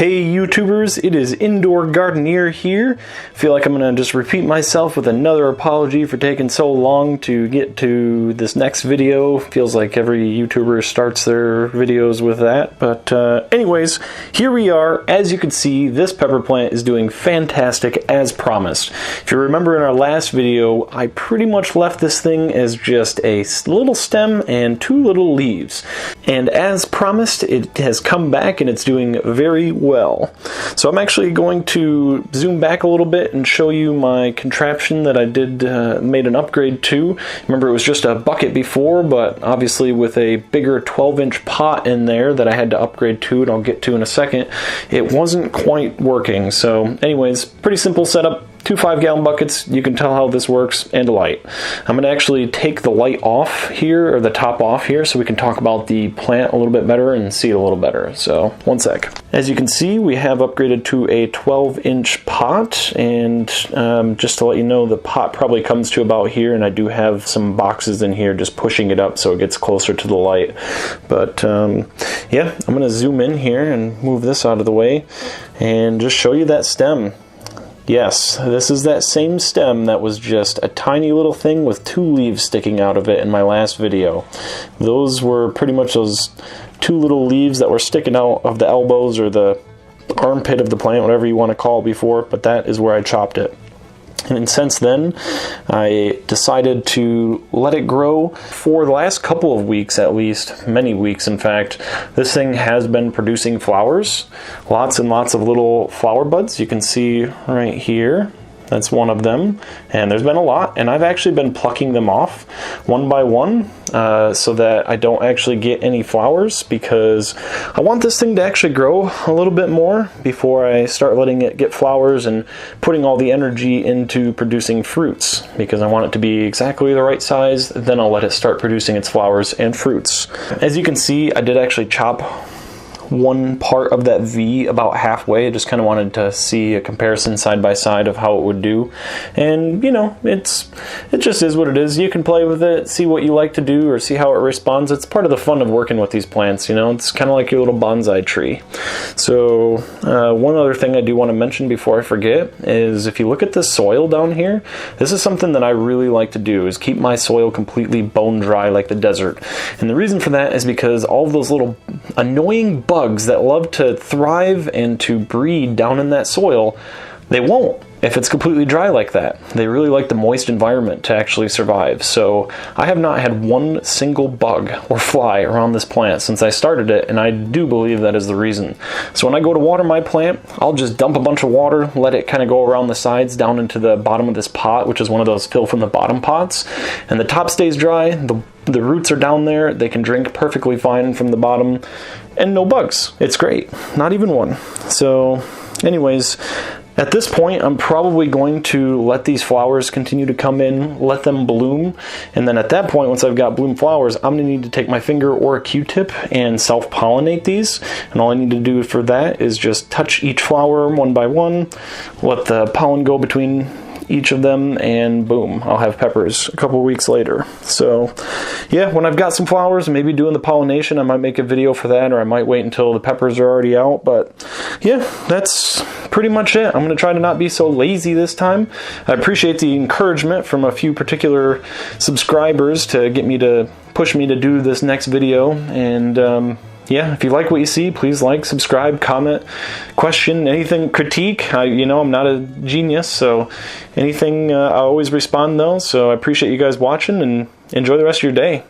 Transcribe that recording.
Hey YouTubers, it is IndoorGardeneer here. Feel like I'm gonna just repeat myself with another apology for taking so long to get to this next video. Feels like every YouTuber starts their videos with that, but anyways, here we are. As you can see, this pepper plant is doing fantastic as promised. If you remember in our last video, I pretty much left this thing as just a little stem and two little leaves. And as promised, it has come back and it's doing very well. So I'm actually going to zoom back a little bit and show you my contraption that I made an upgrade to. Remember, it was just a bucket before, but obviously with a bigger 12-inch pot in there that I had to upgrade to, and I'll get to in a second, it wasn't quite working. So anyways, pretty simple setup. Two 5-gallon buckets, you can tell how this works, and a light. I'm going to actually take the light off here, or the top off here, so we can talk about the plant a little bit better and see it a little better. So, one sec. As you can see, we have upgraded to a 12-inch pot, and just to let you know, the pot probably comes to about here, and I do have some boxes in here just pushing it up so it gets closer to the light. But yeah, I'm going to zoom in here and move this out of the way, and just show you that stem. Yes, this is that same stem that was just a tiny little thing with two leaves sticking out of it in my last video. Those were pretty much those two little leaves that were sticking out of the elbows or the armpit of the plant, whatever you want to call it before, but that is where I chopped it. And since then, I decided to let it grow for the last couple of weeks at least, many weeks in fact. This thing has been producing flowers, lots and lots of little flower buds. You can see right here. That's one of them, and there's been a lot, and I've actually been plucking them off one by one so that I don't actually get any flowers, because I want this thing to actually grow a little bit more before I start letting it get flowers and putting all the energy into producing fruits, because I want it to be exactly the right size. Then I'll let it start producing its flowers and fruits. As you can see, I did actually chop one part of that V about halfway. I just kind of wanted to see a comparison side by side of how it would do, and you know, it just is what it is. You can play with it, see what you like to do, or see how it responds. It's part of the fun of working with these plants, you know. It's kind of like your little bonsai tree. So one other thing I do want to mention before I forget is, if you look at the soil down here, this is something that I really like to do, is keep my soil completely bone dry like the desert. And the reason for that is because all of those little annoying bugs that love to thrive and to breed down in that soil, they won't if it's completely dry like that. They really like the moist environment to actually survive. So I have not had one single bug or fly around this plant since I started it, and I do believe that is the reason. So when I go to water my plant, I'll just dump a bunch of water, let it kind of go around the sides down into the bottom of this pot, which is one of those fill from the bottom pots, and the top stays dry. The roots are down there, they can drink perfectly fine from the bottom, and no bugs. It's great, not even one. So anyways, at this point, I'm probably going to let these flowers continue to come in, let them bloom, and then at that point, once I've got bloom flowers, I'm going to need to take my finger or a Q-tip and self-pollinate these, and all I need to do for that is just touch each flower one by one, let the pollen go between each of them, and boom, I'll have peppers a couple weeks later. So yeah, when I've got some flowers, maybe doing the pollination, I might make a video for that, or I might wait until the peppers are already out. But yeah, that's pretty much it. I'm going to try to not be so lazy this time. I appreciate the encouragement from a few particular subscribers to get me to push me to do this next video, and yeah, if you like what you see, please like, subscribe, comment, question, anything, critique. You know, I'm not a genius, so anything, I always respond though. So I appreciate you guys watching, and enjoy the rest of your day.